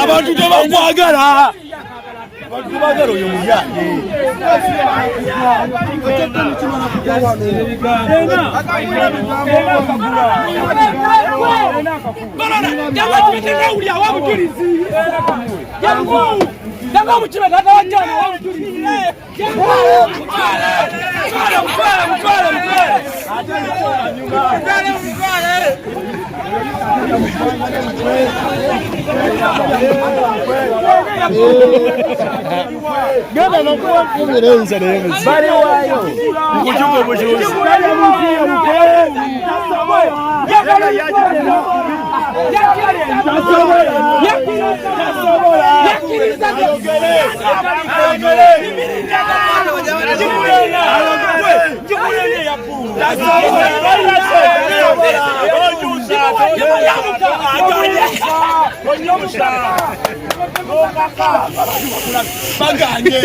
abantu tebakwagala abantu bagala oyo muyande genda nokuwakumirenza naye bali waayo kujuga obujuzi baganye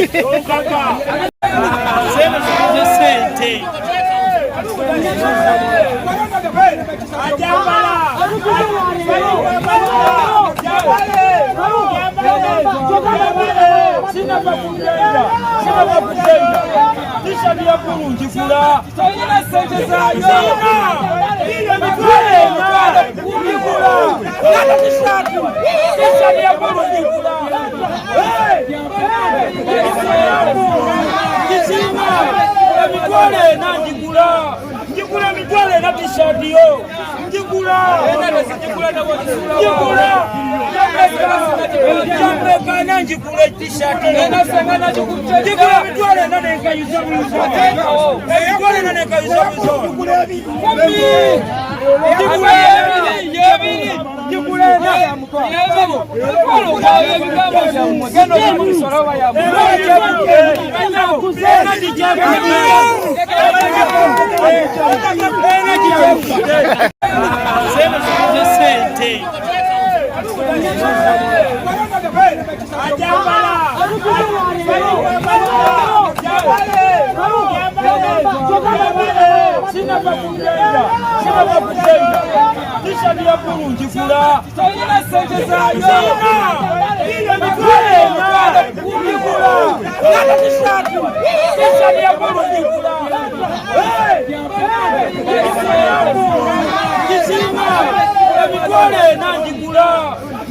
njigula mitwale na t-shirt yo njigula kana njigula t-shirt njigula mitwale na neka yuzabuzo mitwale na neka yuzabuzo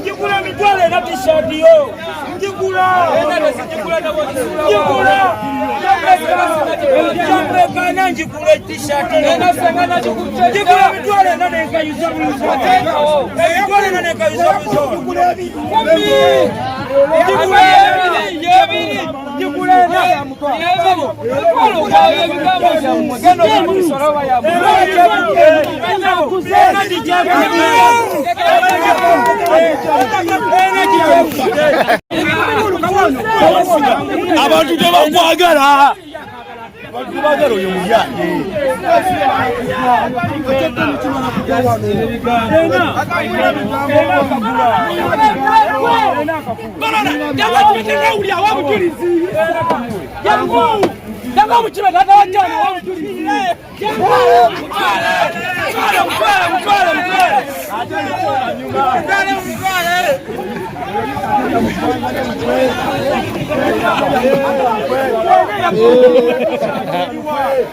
njigula mitwale na t-shirt yo njigula kana njigula t-shirt njigula mitwale na neka yuzabuzo mitwale na neka yuzabuzo abantu tebakwagala abantu bagala oyo muyande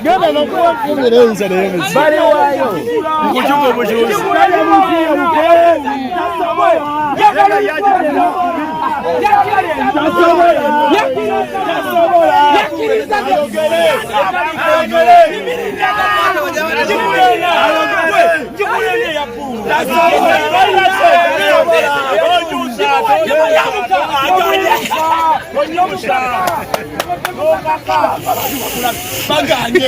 genda nokuwakumirenza naye bali waayo kujuga obujuzi baganye